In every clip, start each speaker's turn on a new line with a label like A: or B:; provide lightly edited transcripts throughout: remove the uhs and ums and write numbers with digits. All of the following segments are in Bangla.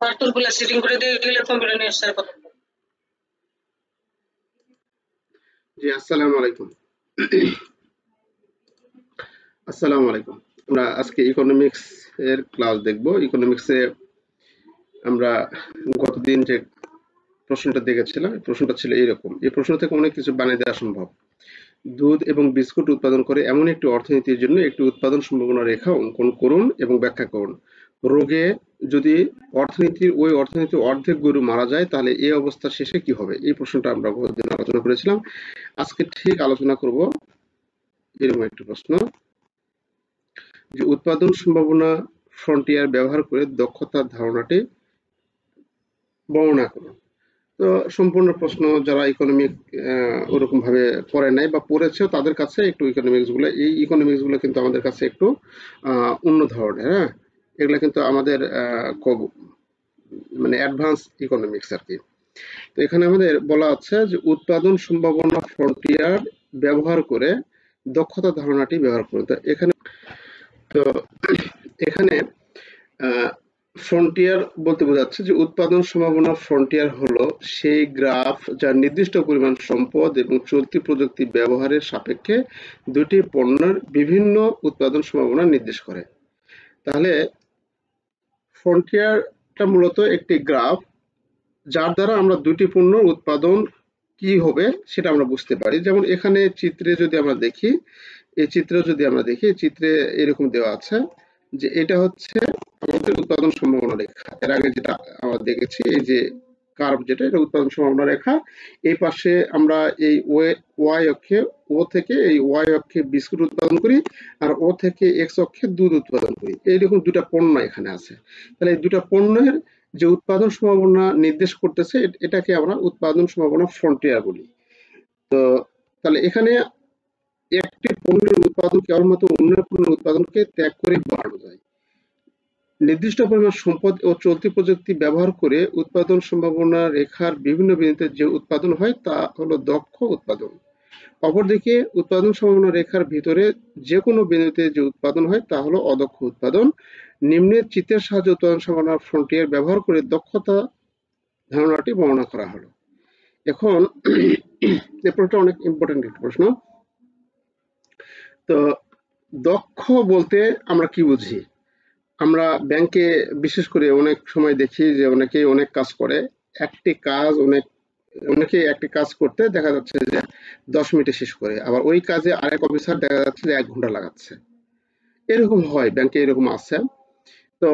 A: পার্থগুলো সেটিং করে দিয়ে গেলে কম্পিউটার নিয়ে স্যার কথা বলবো।
B: জি আসসালামু আলাইকুম। আসসালামু আলাইকুম। আমরা আজকে ইকোনমিক্স এর ক্লাস দেখব। ইকোনমিক্সে আমরা গতদিন যে প্রশ্নটা দেখেছিলাম, প্রশ্নটা ছিল এইরকম। এই প্রশ্ন থেকে অনেক কিছু বানিয়ে দেওয়া সম্ভব। দুধ এবং বিস্কুট উৎপাদন করে এমন একটি অর্থনীতির জন্য একটি উৎপাদন সম্ভাবনা রেখা অঙ্কন করুন এবং ব্যাখ্যা করুন। রোগে যদি ওই অর্থনীতির অর্ধেক গরু মারা যায় তাহলে এই অবস্থা শেষে কি হবে? এই প্রশ্নটা আমরা গতদিন আলোচনা করেছিলাম। আজকে ঠিক আলোচনা করব এরকম একটি প্রশ্ন যে উৎপাদন সম্ভাবনা ফ্রন্টিয়ার ব্যবহার করে দক্ষতার ধারণাটি বর্ণনা করুন। তো সম্পূর্ণ প্রশ্ন যারা ইকোনমিক ওরকম ভাবে পড়ে নাই বা পড়েছেও তাদের কাছে একটু ইকোনমিক্স গুলো কিন্তু আমাদের কাছে একটু অন্য ধরনের। হ্যাঁ, এগুলো কিন্তু আমাদের মানে অ্যাডভান্স ইকোনমিক্স আর কি। তো এখানে আমাদের বলা আছে যে উৎপাদন সম্ভাবনা ফ্রন্টিয়ার ব্যবহার করে দক্ষতা ধারণাটি ব্যবহার করুন। তো এখানে ফ্রন্টিয়ার বলতে বোঝাচ্ছে যে উৎপাদন সম্ভাবনা ফ্রন্টিয়ার হলো সেই গ্রাফ যা নির্দিষ্ট পরিমাণ সম্পদ এবং চলতি প্রযুক্তি ব্যবহারের সাপেক্ষে দুটি পণ্যের বিভিন্ন উৎপাদন সম্ভাবনা নির্দেশ করে। তাহলে ফ্রন্টিয়ারটা মূলত একটি গ্রাফ যার দ্বারা আমরা দুটি পণ্যের উৎপাদন কি হবে সেটা আমরা বুঝতে পারি। যেমন এখানে চিত্রে যদি আমরা দেখি, এই চিত্রে এরকম দেওয়া আছে যে এটা হচ্ছে আমাদের উৎপাদন সম্ভাবনা রেখা। এর আগে যেটা আমরা দেখেছি, এই যে কার্ভ যেটা, এটা উৎপাদন সম্ভাবনা রেখা। এই পাশে আমরা এই ওয়াই অক্ষে, ও থেকে এই ওয়াই অক্ষে বিস্কুট উৎপাদন করি, আর ও থেকে এক্স অক্ষে দুধ উৎপাদন করি। এইরকম দুটা পণ্য এখানে আছে। তাহলে এই দুটা পণ্যের যে উৎপাদন সম্ভাবনা নির্দেশ করতেছে, এটাকে আমরা উৎপাদন সম্ভাবনা ফ্রন্টিয়ার বলি। তো তাহলে এখানে একটি পণ্যের উৎপাদন কেবলমাত্র অন্য পণ্যের উৎপাদনকে ত্যাগ করে বাড়ানো যায়। নির্দিষ্ট পরিমাণ সম্পদ ও চলতি প্রযুক্তি ব্যবহার করে উৎপাদন সম্ভাবনা রেখার বিভিন্ন বিন্দুতে যে উৎপাদন হয় তা হলো দক্ষ উৎপাদন। অপরদিকে উৎপাদন সম্ভাবনা রেখার ভিতরে যে কোনো বিন্দুতে যে উৎপাদন হয় তা হলো অদক্ষ উৎপাদন। নিম্নের চিত্রের সাহায্যে উৎপাদন সম্ভাবনা ফ্রন্টিয়ার ব্যবহার করে দক্ষতা ধারণাটি বর্ণনা করা হলো। এখন এই প্রশ্নটা অনেক ইম্পর্টেন্ট একটা প্রশ্ন। তো দক্ষ বলতে আমরা কি বুঝি? আমরা ব্যাংকে বিশেষ করে অনেক সময় দেখি যে অনেকেই অনেক কাজ করে। অনেকেই একটি কাজ করতে দেখা যাচ্ছে যে 10 মিনিটে শেষ করে, আবার ওই কাজে আরেক অফিসার দেখা যাচ্ছে যে 1 ঘন্টা লাগাচ্ছে। এরকম হয়, ব্যাংকে এরকম আছে। তো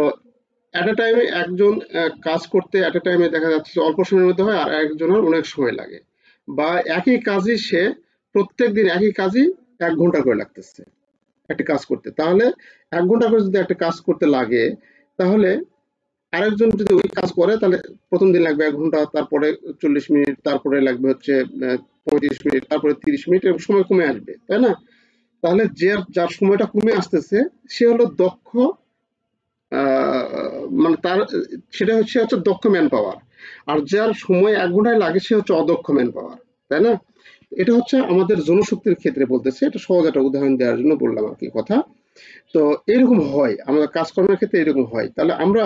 B: এট এ টাইমে একজন কাজ করতে এট এ টাইমে দেখা যাচ্ছে যে অল্প সময়ের মধ্যে হয়, আর একজনের অনেক সময় লাগে। বা একই কাজই সে প্রত্যেকদিন একই কাজই 1 ঘন্টা করে লাগতেছে একটা কাজ করতে। তাহলে 1 ঘন্টা করে যদি একটা কাজ করতে লাগে, তাহলে আরেকজন যদি ওই কাজ করে তাহলে প্রথম দিন লাগবে 1 ঘন্টা, তারপরে 40 মিনিট, তারপরে লাগবে হচ্ছে 35 মিনিট, তারপরে 30 মিনিট, এরকম সময় কমে আসবে, তাই না? তাহলে যার সময়টা কমে আসতেছে সে হলো দক্ষ, মানে সেটা হচ্ছে দক্ষ ম্যান পাওয়ার। আর যার সময় 1 ঘন্টায় লাগে সে হচ্ছে অদক্ষ ম্যান পাওয়ার, তাই না? এটা হচ্ছে আমাদের জনশক্তির ক্ষেত্রে বলতেছে। এটা সহজ একটা উদাহরণ দেওয়ার জন্য বললাম আর কি কথা। তো এরকম হয় আমাদের কাজকর্মের ক্ষেত্রে, এরকম হয়। তাহলে আমরা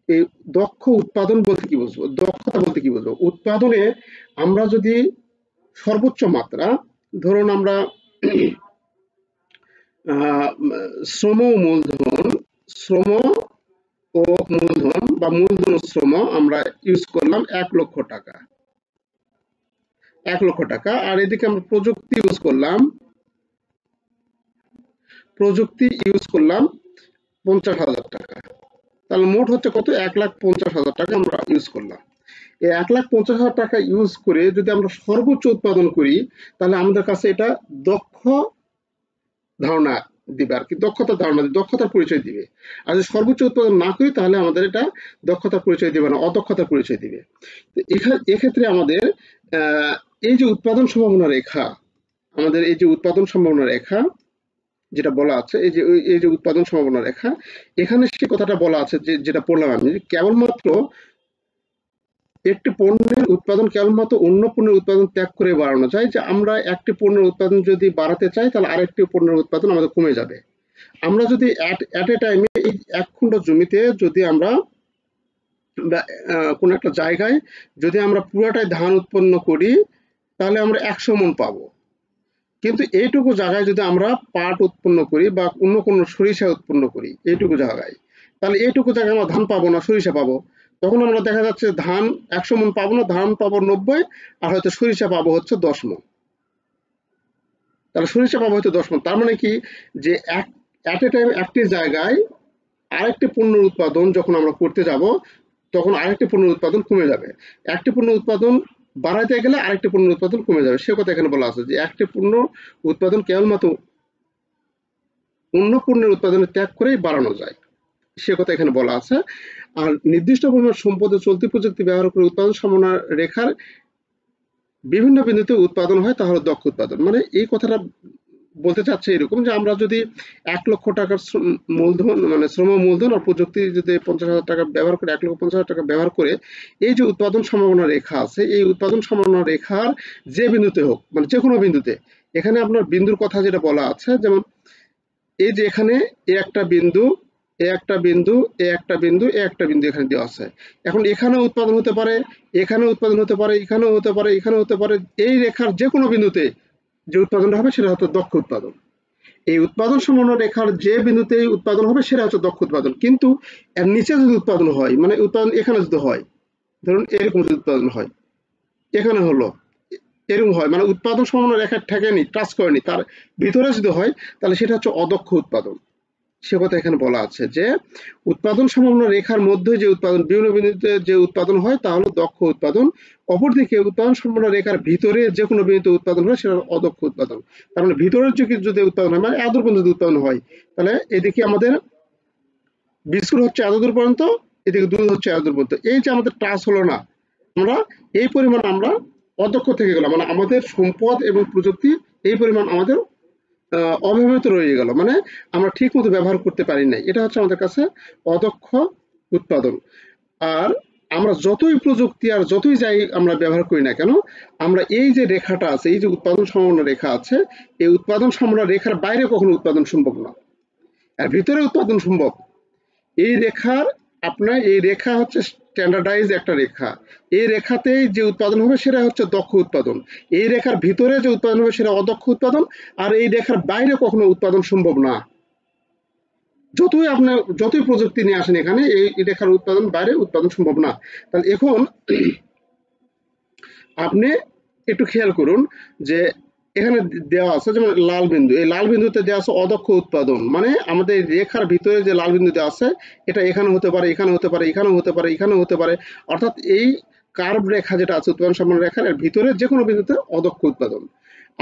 B: এই দক্ষ উৎপাদন বলতে কি বুঝবো, দক্ষতা বলতে কি বুঝবো? উৎপাদনে আমরা যদি সর্বোচ্চ মাত্রা, ধরুন আমরা শ্রম ও মূলধন, বা মূলধন শ্রম আমরা ইউজ করলাম 1 লক্ষ টাকা, আর এদিকে আমরা প্রযুক্তি ইউজ করলাম 50,000 টাকা। তাহলে মোট হচ্ছে কত? 1,50,000 টাকা আমরা ইউজ করলাম। এই 1,50,000 টাকা ইউজ করে যদি আমরা সর্বোচ্চ উৎপাদন করি, তাহলে আমাদের কাছে এটা দক্ষ ধারণা দিবে আর কি, দক্ষতার পরিচয় দিবে। আর যদি সর্বোচ্চ উৎপাদন না করি তাহলে আমাদের এটা দক্ষতার পরিচয় দিবে না, অদক্ষতার পরিচয় দিবে। তো এক্ষেত্রে আমাদের এই যে উৎপাদন সম্ভাবনা রেখা যেটা বলা আছে, এই যে উৎপাদন সম্ভাবনা রেখা, এখানে সে কথাটা বলা আছে যে যেটা পড়লাম আমি, কেবলমাত্র একটি পণ্যের উৎপাদন কেবলমাত্র অন্য পণ্যের উৎপাদন ত্যাগ করে বাড়ানো যায়। যে আমরা একটি পণ্যের উৎপাদন যদি বাড়াতে চাই তাহলে আরেকটি পণ্যের উৎপাদন আমাদের কমে যাবে। আমরা যদি এট এ টাইমে এই 1 খণ্ড জমিতে যদি আমরা বা কোনো একটা জায়গায় যদি আমরা পুরাটাই ধান উৎপন্ন করি তাহলে আমরা 100 মণ পাবো, কিন্তু এইটুকু জায়গায় যদি আমরা পাট উৎপন্ন করি বা অন্য কোনো সরিষা উৎপন্ন করি এইটুকু জায়গায়, তাহলে এইটুকু জায়গায় আমরা ধান পাবো না, সরিষা পাবো। তখন আমরা দেখা যাচ্ছে ধান 100 মণ পাবো না, ধান পাবো 90, আর হয়তো সরিষা পাবো হচ্ছে 10 মণ। তাহলে সরিষা পাবো হয়তো 10 মণ। তার মানে কি যে এট এ টাইম একটি জায়গায় আরেকটি পণ্যের উৎপাদন যখন আমরা করতে যাব তখন আরেকটি পণ্যের উৎপাদন কমে যাবে। একটি পণ্যের উৎপাদন বাড়াইতে গেলে আরেকটি পণ্যের উৎপাদন কমে যাবে, সে কথা এখানে বলা আছে যে একটি পণ্য উৎপাদন কেবলমাত্র অন্য পণ্যের উৎপাদনের ত্যাগ করেই বাড়ানো যায়, সে কথা এখানে বলা আছে। আর নির্দিষ্ট পরিমাণ সম্পদে চলতি প্রযুক্তি ব্যবহার করে উৎপাদন সীমানা রেখার বিভিন্ন বিন্দুতে উৎপাদন হয় তা হলো দক্ষ উৎপাদন। মানে এই কথাটা বলতে চাচ্ছে এরকম যে আমরা যদি 1 লক্ষ টাকার মূলধন মানে শ্রম মূলধন আর প্রযুক্তি যদি 50,000 টাকা ব্যবহার করে 1,50,000 টাকা ব্যবহার করে এই যে উৎপাদন সম্ভাবনা রেখা আছে, এই উৎপাদন সম্ভাবনা রেখার যে বিন্দুতে হোক মানে যে কোনো বিন্দুতে, এখানে আপনার বিন্দুর কথা যেটা বলা আছে, যেমন এই যে এখানে এ একটা বিন্দু, এ একটা বিন্দু, এ একটা বিন্দু, এ একটা বিন্দু এখানে দেওয়া আছে। এখন এখানে উৎপাদন হতে পারে, এখানে উৎপাদন হতে পারে, এখানেও হতে পারে, এখানেও হতে পারে। এই রেখার যে কোনো বিন্দুতে যে উৎপাদনটা হবে সেটা হচ্ছে দক্ষ উৎপাদন। এই উৎপাদন সম্ভাবনা রেখার যে বিন্দুতে উৎপাদন হবে সেটা হচ্ছে দক্ষ উৎপাদন। কিন্তু এর নিচে যদি উৎপাদন হয়, মানে উৎপাদন এখানে যদি হয়, ধরুন এরকম যদি উৎপাদন হয়, এখানে হলো এরকম হয়, মানে উৎপাদন সম্ভাবনা রেখা ঠেকেনি, টাচ করেনি, তার ভিতরে যদি হয় তাহলে সেটা হচ্ছে অদক্ষ উৎপাদন। সে কথা এখানে বলা আছে যে উৎপাদন সম্ভাবনা রেখার মধ্যে যে উৎপাদন বিভিন্ন বিন্দুতে যে উৎপাদন হয় তা হলো দক্ষ উৎপাদন। অপরদিকে উৎপাদন সম্ভাবনা রেখার ভিতরে যে কোনো বিন্দুতে উৎপাদন হয় সেটা অদক্ষ উৎপাদন। তার মানে ভিতরের যদি উৎপাদন হয় মানে এতদূর পর্যন্ত উৎপাদন হয়, তাহলে এদিকে আমাদের বিস্কুট হচ্ছে এতদূর পর্যন্ত, এদিকে দুধ হচ্ছে এতদূর পর্যন্ত। এই যে আমাদের টাচ হলো না, আমরা এই পরিমাণ আমরা অদক্ষ থেকে গেলাম, মানে আমাদের সম্পদ এবং প্রযুক্তি এই পরিমাণ আমাদের অব্যবহৃত রয়ে গেল, মানে আমরা ঠিক মতো ব্যবহার করতে পারি নাই। এটা হচ্ছে আমাদের কাছে অদক্ষ উৎপাদন। আর আমরা যতই প্রযুক্তি আর যতই যাই আমরা ব্যবহার করি না কেন, আমরা এই যে রেখাটা আছে, এই যে উৎপাদন সম্ভাবনা রেখা আছে, এই উৎপাদন সম্ভাবনা রেখার বাইরে কখনো উৎপাদন সম্ভব না, আর ভিতরে উৎপাদন সম্ভব। এই রেখার আপনার এই রেখা হচ্ছে স্ট্যান্ডার্ডাইজ একটা রেখা, এই রেখাতেই যে উৎপাদন হবে সেটা হচ্ছে দক্ষ উৎপাদন। এই রেখার ভিতরে যে উৎপাদন হবে সেটা অদক্ষ উৎপাদন, আর এই রেখার বাইরে কখনো উৎপাদন সম্ভব না। যতই আপনার যতই প্রযুক্তি নিয়ে আসেন এখানে, এই রেখার উৎপাদন বাইরে উৎপাদন সম্ভব না। তাহলে এখন আপনি একটু খেয়াল করুন যে এখানে দেওয়া আছে যেমন লাল বিন্দু, এই লাল বিন্দুতে দেওয়া আছে অদক্ষ উৎপাদন, মানে আমাদের রেখার ভিতরে যে লাল বিন্দু দেওয়া আছে এটা এখানে হতে পারে, এখানে হতে পারে, এখানেও হতে পারে, এখানেও হতে পারে। অর্থাৎ এই কার্ভ রেখা যেটা আছে উৎপাদন সম্ভাবনা রেখার এর ভিতরে যে কোনো বিন্দুতে অদক্ষ উৎপাদন,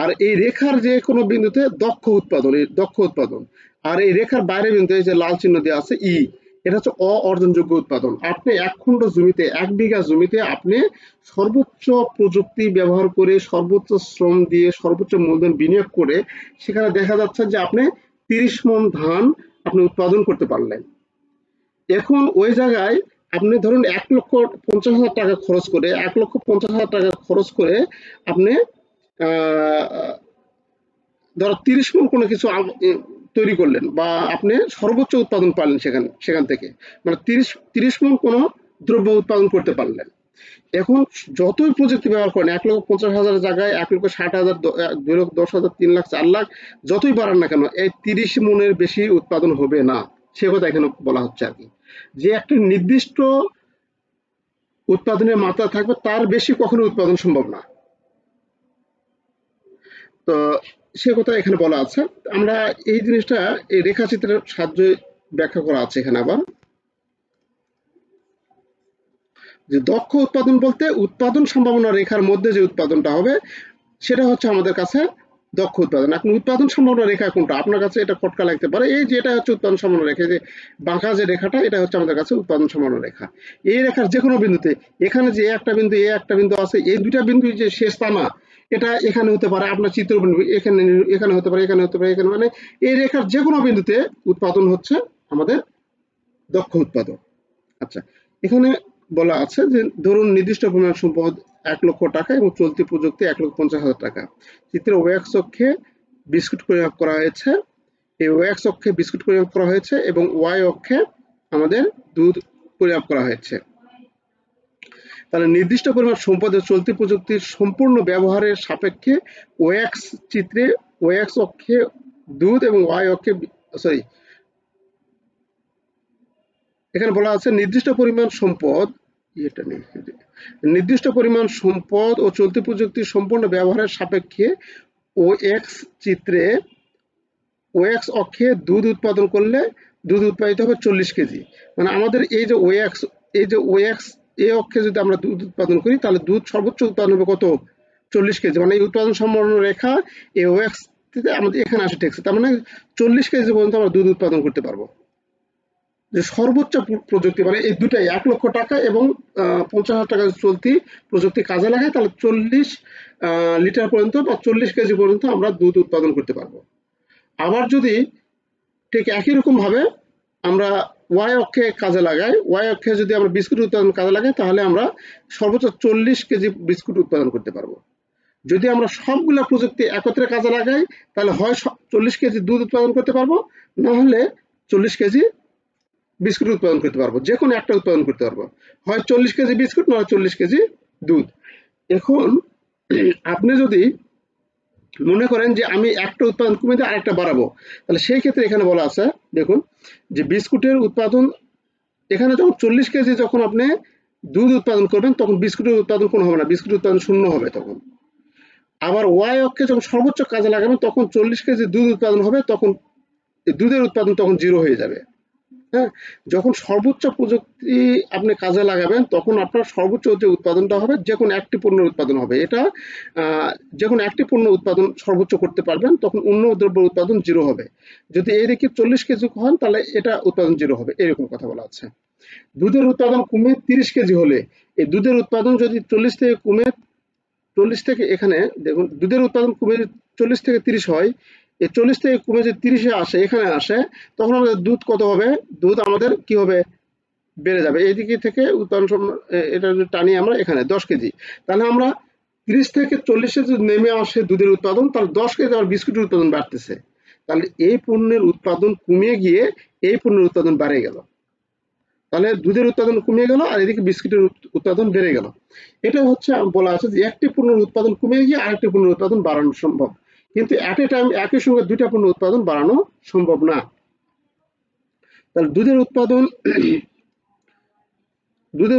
B: আর এই রেখার যে কোনো বিন্দুতে দক্ষ উৎপাদন, এই দক্ষ উৎপাদন। আর এই রেখার বাইরে বিন্দু এই যে লাল চিহ্ন দেওয়া আছে ই, এটা হচ্ছে অর্জনযোগ্য উৎপাদন। আপনি 1 খণ্ড জমিতে 1 বিঘা জমিতে আপনি সর্বোচ্চ প্রযুক্তি ব্যবহার করে, সর্বোচ্চ শ্রম দিয়ে, সর্বোচ্চ মূলধন বিনিয়োগ করে সেখানে দেখা যাচ্ছে যে আপনি 30 মণ ধান আপনি উৎপাদন করতে পারলেন। এখন ওই জায়গায় আপনি ধরুন 1,50,000 টাকা খরচ করে 1,50,000 টাকা খরচ করে আপনি ধরো 30 মণ কোনো কিছু তৈরি করলেন বা আপনি সর্বোচ্চ উৎপাদন পারলেন সেখান থেকে, মানে 30 মণ কোনো দ্রব্য উৎপাদন করতে পারলেন। এখন যতই প্রযুক্তি ব্যবহার করেন 1,50,000 জায়গায় 1,60,000, 2,10,000, 3,00,000, 4,00,000 যতই বাড়ান না কেন এই 30 মণের বেশি উৎপাদন হবে না, সে কথা এখানে বলা হচ্ছে আর কি, যে একটা নির্দিষ্ট উৎপাদনের মাত্রা থাকবে তার বেশি কখনো উৎপাদন সম্ভব না। তো সে কথা এখানে বলা আছে। আমরা এই জিনিসটা এই রেখাচিত্রের সাহায্যে ব্যাখ্যা করা আছে এখানে আবার, যে দক্ষ উৎপাদন বলতে উৎপাদন সম্ভাবনা রেখার মধ্যে যে উৎপাদনটা হবে সেটা হচ্ছে আমাদের কাছে দক্ষ উৎপাদন। এখন উৎপাদন সম্ভাবনা রেখা কোনটা আপনার কাছে এটা খটকা লাগতে পারে, এই যে এটা হচ্ছে উৎপাদন সম্ভাবনা রেখা, যে বাঁকা যে রেখাটা এটা হচ্ছে আমাদের কাছে উৎপাদন সম্ভাবনা রেখা। এই রেখার যে কোনো বিন্দুতে এখানে যে একটা বিন্দু আছে, এই দুইটা বিন্দু যে শেষ তা না, এটা এখানে হতে পারে, আপনার চিত্র এখানে হতে পারে, এখানে হতে পারে, এখানে, মানে এই রেখার যে কোনো বিন্দুতে উৎপাদন হচ্ছে আমাদের দক্ষ উৎপাদন। আচ্ছা, এখানে বলা আছে যে ধরুন নির্দিষ্ট পরিমাণ সম্পদ 1 লক্ষ টাকা এবং চলতি প্রযুক্তি 1,50,000 টাকা। চিত্রে ওয়াক্স অক্ষে বিস্কুট পরিমাপ করা হয়েছে, এই ওয়াক্স অক্ষে বিস্কুট পরিমাপ করা হয়েছে এবং ওয়াই অক্ষে আমাদের দুধ পরিমাপ করা হয়েছে। তাহলে নির্দিষ্ট পরিমাণ সম্পদের চলতি প্রযুক্তির সম্পূর্ণ ব্যবহারের সাপেক্ষে ওএক্স চিত্রে ওএক্স অক্ষে দুধ এবং ওয়াই অক্ষে সরি এখানে বলা আছে নির্দিষ্ট পরিমাণ সম্পদ এটা নেই নির্দিষ্ট পরিমাণ সম্পদ ও চলতি প্রযুক্তির সম্পূর্ণ ব্যবহারের সাপেক্ষে ওএক্স চিত্রে ওএক্স অক্ষে দুধ উৎপাদন করলে দুধ উৎপাদিত হবে 40 কেজি। মানে আমাদের এই যে ওএক্স এই অক্ষে যদি আমরা দুধ উৎপাদন করি তাহলে দুধ সর্বোচ্চ উৎপাদন হবে কত 40 কেজি। মানে এই উৎপাদন সম্পন্ন রেখা এই ওএক্স থেকে আমাদের এখানে আসে ঠেকছে, তার মানে 40 কেজি পর্যন্ত আমরা দুধ উৎপাদন করতে পারবো। যে সর্বোচ্চ প্রযুক্তি মানে এই দুটাই 1 লক্ষ টাকা এবং 50,000 টাকা চলতি প্রযুক্তি কাজে লাগায় তাহলে 40 লিটার পর্যন্ত বা 40 কেজি পর্যন্ত আমরা দুধ উৎপাদন করতে পারবো। আবার যদি ঠিক একই রকম ভাবে আমরা ওয়াই অক্ষে কাজে লাগাই, ওয়াই অক্ষে যদি আমরা বিস্কুট উৎপাদন কাজে লাগাই তাহলে আমরা সর্বোচ্চ 40 কেজি বিস্কুট উৎপাদন করতে পারবো। যদি আমরা সবগুলা প্রযুক্তি একত্রে কাজে লাগাই তাহলে হয় 40 কেজি দুধ উৎপাদন করতে পারবো, না হলে 40 কেজি বিস্কুট উৎপাদন করতে পারবো। যে কোনো একটা উৎপাদন করতে পারবো, হয় 40 কেজি বিস্কুট না 40 কেজি দুধ। এখন আপনি যদি মনে করেন যে আমি একটা উৎপাদন কমিয়ে দিয়ে আরেকটা বাড়াবো, তাহলে সেই ক্ষেত্রে এখানে বলা আছে দেখুন যে বিস্কুটের উৎপাদন এখানে যখন 40 কেজি যখন আপনি দুধ উৎপাদন করবেন তখন বিস্কুটের উৎপাদন কোনো হবে না, বিস্কুটের উৎপাদন শূন্য হবে তখন। আবার ওয়াই অক্ষে যখন সর্বোচ্চ কাজে লাগাবেন তখন 40 কেজি দুধ উৎপাদন হবে, তখন দুধের উৎপাদন তখন 0 হয়ে যাবে। হ্যাঁ, যখন সর্বোচ্চ প্রযুক্তি আপনি কাজে লাগাবেন তখন আপনার সর্বোচ্চ যে উৎপাদনটা হবে যে কোনো একটি পণ্যের উৎপাদন হবে। এটা যে কোনো একটি পণ্য উৎপাদন সর্বোচ্চ করতে পারবেন, তখন অন্য দ্রব্যের উৎপাদন 0 হবে। যদি এই দিকে 40 কেজি হন তাহলে এটা উৎপাদন 0 হবে, এরকম কথা বলা আছে। দুধের উৎপাদন কমে 30 কেজি হলে এই দুধের উৎপাদন যদি 40 থেকে কমে 40 থেকে এখানে দেখুন দুধের উৎপাদন কমে 40 থেকে 30 হয়, এই 40 থেকে কমে যে 30-এ আসে এখানে আসে, তখন আমাদের দুধ কত হবে? দুধ আমাদের কি হবে? বেড়ে যাবে। এইদিকে থেকে উৎপাদন এটা যদি টানি আমরা এখানে 10 কেজি, তাহলে আমরা 30 থেকে 40-এ যদি নেমে আসে দুধের উৎপাদন তাহলে 10 কেজি আমার বিস্কুটের উৎপাদন বাড়তেছে। তাহলে এই পণ্যের উৎপাদন কমে গিয়ে এই পণ্যের উৎপাদন বেড়ে গেল। তাহলে দুধের উৎপাদন কমে গেল আর এদিকে বিস্কুটের উৎপাদন বেড়ে গেল। এটা হচ্ছে বলা আছে যে একটি পণ্যের উৎপাদন কমে গিয়ে আরেকটি পণ্যের উৎপাদন বাড়ানো সম্ভব, কিন্তু এট এ টাইম একই সঙ্গে দুইটা পণ্য উৎপাদন বাড়ানো সম্ভব না। তাহলে দুধের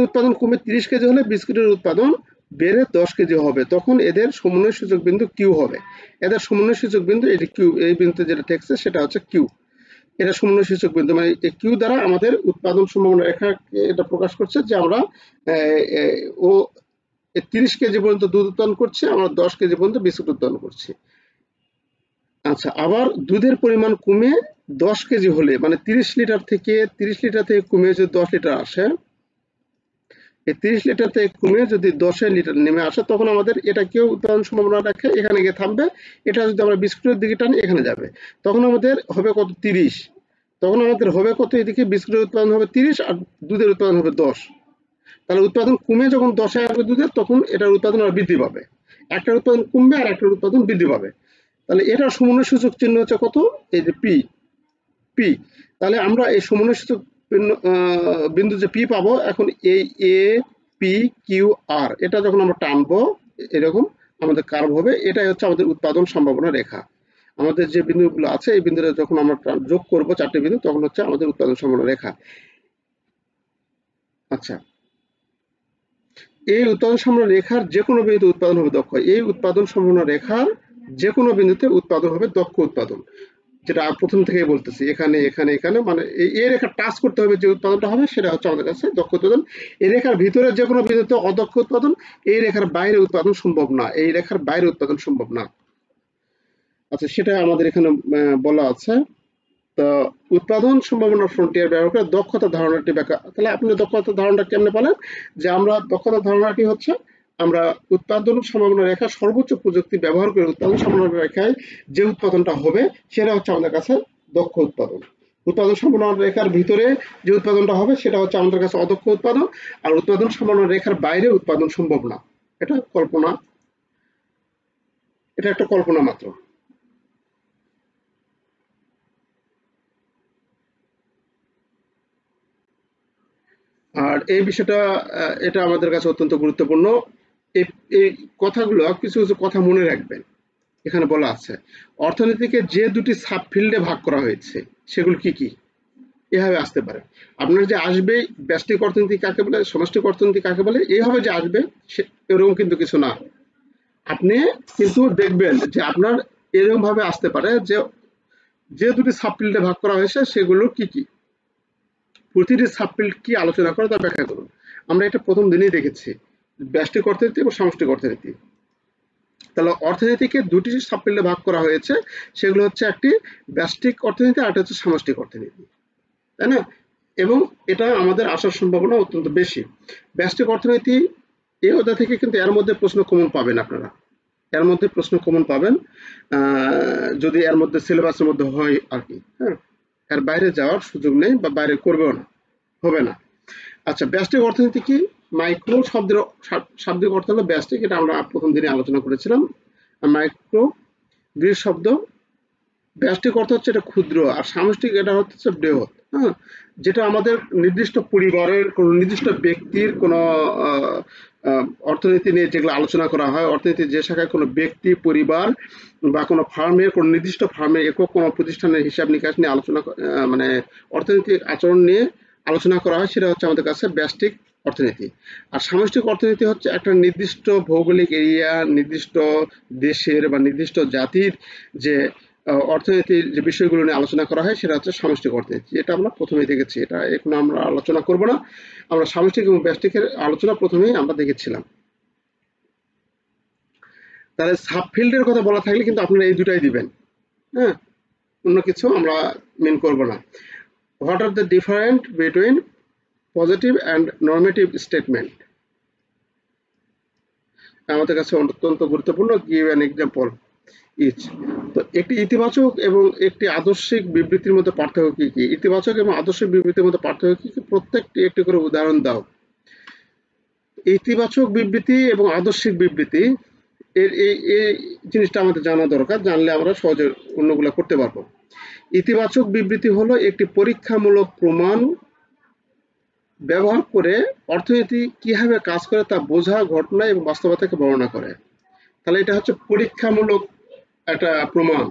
B: উৎপাদন কমে 30 কেজি হলে বিস্কুটের উৎপাদন বেড়ে 10 কেজি হবে, তখন এদের সমন্বয় সূচক বিন্দু কিউ হবে। এদের সমন্বয় সূচক বিন্দু এটি কিউ, এই বিন্দুতে যেটা টেক্সট সেটা হচ্ছে কিউ। এটা সমন্বয় সূচক বিন্দু, মানে এই কিউ দ্বারা আমাদের উৎপাদন সম্ভাবনা রেখাকে এটা প্রকাশ করছে যে আমরা ও 30 কেজি পর্যন্ত দুধ উৎপাদন করছে, আমরা 10 কেজি পর্যন্ত বিস্কুট উৎপাদন করছি। আচ্ছা, আবার দুধের পরিমাণ কমে 10 কেজি হলে মানে 30 লিটার থেকে কমে যদি 10 লিটার আসে, এই 30 লিটার থেকে কমে যদি 10 লিটার নেমে আসে তখন আমাদের এটা কেউ উৎপাদন সম্ভাবনা রাখে এখানে গিয়ে থামবে। এটা যদি আমরা বিস্কুটের দিকে টানি এখানে যাবে, তখন আমাদের হবে কত? 30। তখন আমাদের হবে কত? এদিকে বিস্কুটের উৎপাদন হবে 30 আর দুধের উৎপাদন হবে 10। তাহলে উৎপাদন কমে যখন 10-এ আসবে দুধের, তখন এটার উৎপাদন আর বৃদ্ধি পাবে। একটার উৎপাদন কমবে আর একটার উৎপাদন বৃদ্ধি পাবে। তাহলে এটার সমন্বয় সূচক চিহ্ন হচ্ছে কত? এই যে পি। তাহলে আমরা এই সমন্বয় সূচক বিন্দু যে পি পাবো, এখন এই এ পি কিউ আর এটা যখন আমরা টানবো এরকম আমাদের কার্ভ হবে। এটাই হচ্ছে আমাদের উৎপাদন সম্ভাবনা রেখা। আমাদের যে বিন্দুগুলো আছে এই বিন্দুটা যখন আমরা যোগ করব 4টে বিন্দু, তখন হচ্ছে আমাদের উৎপাদন সম্ভাবনা রেখা। আচ্ছা, এই উৎপাদন সম্ভাবনা রেখার যে কোনো বিন্দুতে উৎপাদন হবে দক্ষ। এই উৎপাদন সম্ভাবনা রেখার যে কোনো বিন্দুতে উৎপাদন হবে দক্ষ উৎপাদন, যেটা প্রথম থেকেই বলতেছি। এখানে এখানে এখানে মানে এই রেখা টাচ করতে হবে, যে উৎপাদনটা হবে সেটা হচ্ছে আমাদের কাছে দক্ষ উৎপাদন। এই রেখার ভিতরে যে কোনো বিন্দুতে অদক্ষ উৎপাদন, এই রেখার বাইরে উৎপাদন সম্ভব না, এই রেখার বাইরে উৎপাদন সম্ভব না। আচ্ছা, সেটা আমাদের এখানে বলা আছে। তো উৎপাদন সম্ভাবনা ফ্রন্টিয়ার ব্যবহার করে দক্ষতা ধারণাটি ব্যাখ্যা। তাহলে আপনি দক্ষতা ধারণাটা কেমনে পেলেন? যে আমরা দক্ষতা ধারণাটি হচ্ছে আমরা উৎপাদন সম্ভাবনা রেখা সর্বোচ্চ প্রযুক্তি ব্যবহার করে উৎপাদন সম্ভাবনা রেখায় যে উৎপাদনটা হবে সেটা হচ্ছে আমাদের কাছে দক্ষ উৎপাদন। উৎপাদন সম্ভাবনা রেখার ভিতরে যে উৎপাদনটা হবে সেটা হচ্ছে আমাদের কাছে অদক্ষ উৎপাদন, আর উৎপাদন সম্ভাবনা রেখার বাইরে উৎপাদন সম্ভব না। এটা কল্পনা, এটা একটা কল্পনা মাত্র। আর এই বিষয়টা এটা আমাদের কাছে অত্যন্ত গুরুত্বপূর্ণ। এই এই কথাগুলো কিছু কিছু কথা মনে রাখবেন। এখানে বলা আছে অর্থনীতিকে যে দুটি সাব ফিল্ডে ভাগ করা হয়েছে সেগুলো কি কি এভাবে আসতে পারে। আপনার যে আসবে ব্যষ্টিক অর্থনীতি কাকে বলে, সমষ্টিক অর্থনীতি কাকে বলে, এইভাবে যে আসবে এরকম কিন্তু কিছু না। আপনি কিন্তু দেখবেন যে আপনার এরকম ভাবে আসতে পারে যে যে দুটি সাব ফিল্ডে ভাগ করা হয়েছে সেগুলো কি কি, প্রতিটি সাব ফিল্ড কি আলোচনা করে তা ব্যাখ্যা করুন। আমরা এটা প্রথম দিনেই দেখেছি, ব্যষ্টিক অর্থনীতি এবং সমষ্টিক অর্থনীতি। তাহলে অর্থনীতিকে দুটি সাব ফিল্ডে ভাগ করা হয়েছে, সেগুলো হচ্ছে একটি ব্যষ্টিক অর্থনীতি আর একটা হচ্ছে সামষ্টিক অর্থনীতি, তাই না? এবং এটা আমাদের আসার সম্ভাবনা অত্যন্ত বেশি। ব্যষ্টিক অর্থনীতি এই অধ্যায় থেকে কিন্তু এর মধ্যে প্রশ্ন কমন পাবেন আপনারা, এর মধ্যে প্রশ্ন কমন পাবেন যদি এর মধ্যে সিলেবাসের মধ্যে হয় আর কি। হ্যাঁ, এর বাইরে যাওয়ার সুযোগ নেই বা বাইরে করবেও না, হবে না। আচ্ছা, ব্যষ্টিক অর্থনীতি কি? মাইক্রো শব্দের শাব্দিক অর্থ হলো ব্যষ্টিক, এটা আমরা প্রথম দিনে আলোচনা করেছিলাম। মাইক্রো গ্রিক শব্দ, ব্যষ্টিক অর্থ হচ্ছে এটা ক্ষুদ্র, আর সামষ্টিক এটা হচ্ছে বৃহৎ। হ্যাঁ, যেটা আমাদের নির্দিষ্ট পরিবারের কোন নির্দিষ্ট ব্যক্তির কোন অর্থনীতি নিয়ে যেগুলো আলোচনা করা হয়, অর্থনীতির যে শাখায় কোনো ব্যক্তি, পরিবার বা কোনো ফার্মের কোন নির্দিষ্ট ফার্মের একক কোনো প্রতিষ্ঠানের হিসাব নিকাশ নিয়ে আলোচনা মানে অর্থনৈতিক আচরণ নিয়ে আলোচনা করা হয়, সেটা হচ্ছে আমাদের কাছে ব্যষ্টিক অর্থনীতি। আর সামষ্টিক অর্থনীতি হচ্ছে একটা নির্দিষ্ট ভৌগোলিক এরিয়া, নির্দিষ্ট দেশের বা নির্দিষ্ট জাতির যে অর্থনীতির যে বিষয়গুলো নিয়ে আলোচনা করা হয় সেটা হচ্ছে সামষ্টিক অর্থনীতি। এটা আমরা প্রথমেই দেখেছি, এটা এখন আমরা আলোচনা করব না। আমরা সামষ্টিক এবং ব্যষ্টিকের আলোচনা প্রথমেই আমরা দেখেছিলাম। তাহলে সাবফিল্ডের কথা বলা থাকলে কিন্তু আপনারা এই দুটাই দিবেন, হ্যাঁ, অন্য কিছু আমরা মেন করব না। What are the different between positive and normative statement আমাদের কাছে অত্যন্ত গুরুত্বপূর্ণ। Give an example each. তো একটি ইতিবাচক এবং একটি আদর্শিক বিবৃতির মধ্যে পার্থক্য কি কি? ইতিবাচক এবং আদর্শিক বিবৃতির মধ্যে পার্থক্য কি কি? প্রত্যেকটি একটি করে উদাহরণ দাও। ইতিবাচক বিবৃতি এবং আদর্শিক বিবৃতি এই জিনিসটা আমাদের জানা দরকার, জানলে আমরা সহজে অন্যগুলো করতে পারবো। ইতিবাচক বিবৃতি হলো একটি পরীক্ষামূলক প্রমাণ ব্যবহার করে অর্থনীতি কিভাবে কাজ করে তা বোঝা, ঘটনা এবং বাস্তবতাকে বর্ণনা করে। তাহলে এটা হচ্ছে পরীক্ষামূলক একটা প্রমাণ,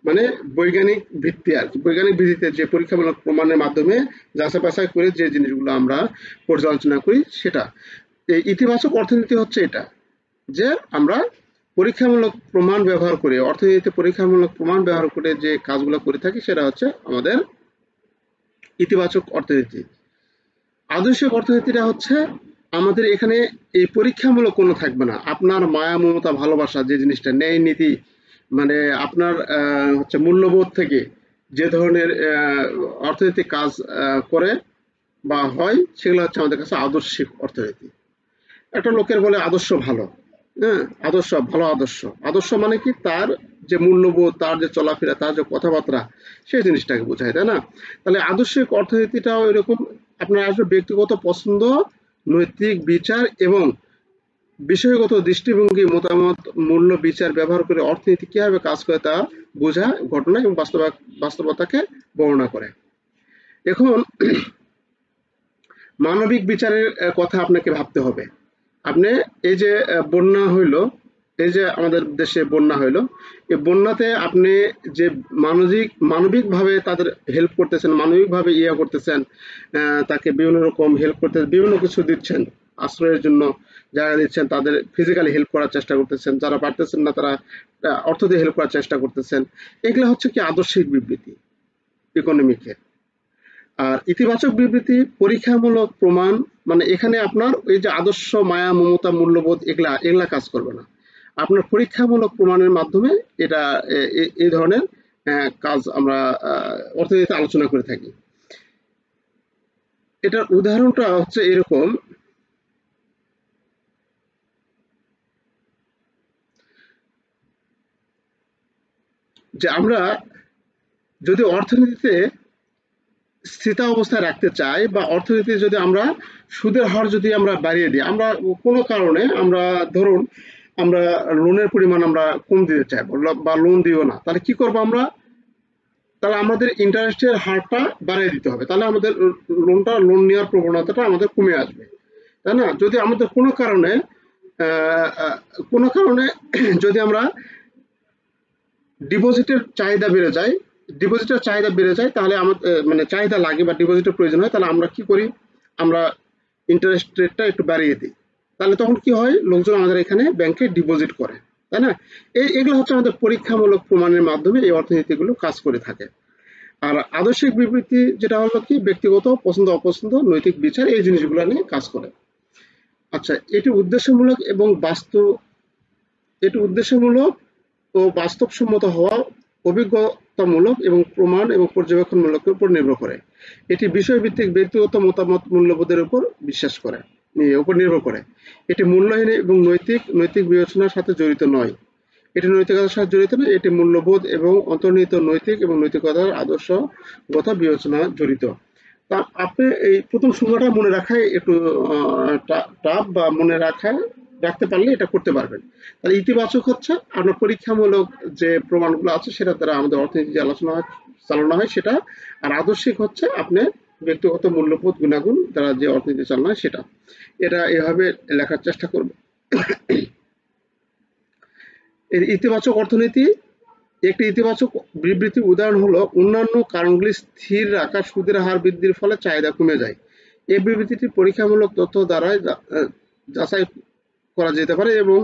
B: মানে বৈজ্ঞানিক ভিত্তি আর কি, বৈজ্ঞানিক ভিত্তিতে যে পরীক্ষামূলক প্রমাণের মাধ্যমে যাচাই বাছাই করে যে জিনিসগুলো আমরা পর্যালোচনা করি সেটা। এই ইতিবাচক অর্থনীতি হচ্ছে এটা, যে আমরা পরীক্ষামূলক প্রমাণ ব্যবহার করে, অর্থনীতিতে পরীক্ষামূলক প্রমাণ ব্যবহার করে যে কাজগুলো করে থাকি সেটা হচ্ছে আমাদের ইতিবাচক অর্থনীতি। আদর্শিক অর্থনীতিটা হচ্ছে আমাদের এখানে এই পরীক্ষামূলক কোনো থাকবে না। আপনার মায়া, মমতা, ভালোবাসা যে জিনিসটা, ন্যায় নীতি, মানে আপনার হচ্ছে মূল্যবোধ থেকে যে ধরনের অর্থনৈতিক কাজ করে বা হয় সেগুলো হচ্ছে আমাদের কাছে আদর্শিক অর্থনীতি। একটা লোকের বলে আদর্শ ভালো, হ্যাঁ, আদর্শ ভালো, আদর্শ আদর্শ মানে কি? তার যে মূল্যবোধ, তার যে চলাফেরা, তার যে কথাবার্তা, সেই জিনিসটাকে বোঝায়, তাই না? তাহলে আদর্শিক অর্থনীতিটাও এরকম, আপনার আসলে ব্যক্তিগত পছন্দ, নৈতিক বিচার এবং বিষয়গত দৃষ্টিভঙ্গি, মতামত, মূল্য, বিচার ব্যবহার করে অর্থনীতি কিভাবে কাজ করে তা বোঝা, ঘটনা এবং বাস্তবতাকে বর্ণনা করে। এখন মানবিক বিচারের কথা আপনাকে ভাবতে হবে। আপনি এই যে বন্যা হইল, এই যে আমাদের দেশে বন্যা হইল, এই বন্যাতে আপনি যে মানবিকভাবে তাদের হেল্প করতেছেন, মানবিকভাবে ইয়া করতেছেন, তাকে বিভিন্ন রকম হেল্প করতেছেন, বিভিন্ন কিছু দিচ্ছেন, আশ্রয়ের জন্য জায়গা দিচ্ছেন, তাদের ফিজিক্যালি হেল্প করার চেষ্টা করতেছেন, যারা পারতেছেন না তারা অর্থ দিয়ে হেল্প করার চেষ্টা করতেছেন। এগুলো হচ্ছে কি আদর্শিক বিবৃতি ইকোনমিকের। আর ইতিবাচক বিবৃতি পরীক্ষামূলক প্রমাণ, মানে এখানে আপনার ওই যে আদর্শ, মায়া, মমতা, মূল্যবোধ এগুলা কাজ করবে না। আপনার পরীক্ষামূলক প্রমাণের মাধ্যমে এটা এই ধরনের কাজ আমরা অর্থনীতিতে আলোচনা করে থাকি। এটার উদাহরণটা হচ্ছে এরকম, যে আমরা যদি অর্থনীতিতে স্থিতা অবস্থায় রাখতে চাই বা অর্থনীতি যদি আমরা সুদের হার যদি আমরা বাড়িয়ে দিই, আমরা কোনো কারণে আমরা ধরুন আমরা লোনের পরিমাণ আমরা কম দিতে চাই বা লোন দিব না, তাহলে কি করবো? আমরা তাহলে আমাদের ইন্টারেস্টের হারটা বাড়িয়ে দিতে হবে, তাহলে আমাদের লোন নেওয়ার প্রবণতাটা আমাদের কমে আসবে, তাই না? যদি আমাদের কোনো কারণে যদি আমরা ডিপোজিটের চাহিদা বেড়ে যায় তাহলে আমাদের মানে চাহিদা লাগে বা ডিপোজিটের প্রয়োজন হয়, তাহলে আমরা কি করি, আমরা ইন্টারেস্ট রেটটা একটু বাড়িয়ে দিই। তাহলে তখন কি হয়, লোকজন আমাদের এখানে ব্যাংকে ডিপোজিট করে, তাই না? এগুলো হচ্ছে আমাদের পরীক্ষামূলক প্রমাণের মাধ্যমে এই অর্থনীতিগুলো কাজ করে থাকে। আর আদর্শিক বিবৃতি যেটা হলো কি, ব্যক্তিগত পছন্দ অপছন্দ, নৈতিক বিচার, এই জিনিসগুলো নিয়ে কাজ করে। আচ্ছা, এটি উদ্দেশ্যমূলক ও বাস্তবসম্মত হওয়া, অভিজ্ঞতামূলক এবং প্রমাণ এবং পর্যবেক্ষণমূলকের উপর নির্ভর করে। এটি বিষয়ভিত্তিক ব্যক্তিগত মতামত মূল্যবোধের উপর নির্ভর করে। এটি মূল্যহীন এবং নৈতিক বিবেচনার সাথে জড়িত নয়। এটি নৈতিকতার সাথে জড়িত নয়, এটি মূল্যবোধ এবং অন্তর্নিহিত নৈতিক এবং নৈতিকতার আদর্শগত বিবেচনা জড়িত। তা আপনি এই প্রথম সংজ্ঞাটা মনে রাখায় একটু টাফ, বা রাখতে পারলে এটা করতে পারবেন। তাহলে ইতিবাচক হচ্ছে আপনার পরীক্ষামূলক যে প্রমাণগুলো আছে সেটা দ্বারা আমাদের অর্থনীতি যে চালানো হয় সেটা। আর আদর্শিক হচ্ছে আপনার ব্যক্তিগত মূল্যবোধ গুণাগুণ দ্বারা যে অর্থনীতি চালানো হয় সেটা। এটা এভাবে লেখার চেষ্টা করব। এর ইতিবাচক অর্থনীতি, একটি ইতিবাচক বিবৃতির উদাহরণ হলো, অন্যান্য কারণগুলি স্থির রাখা সুদের হার বৃদ্ধির ফলে চাহিদা কমে যায়। এই বিবৃতিটি পরীক্ষামূলক তথ্য দ্বারা যাচাই করা যেতে পারে এবং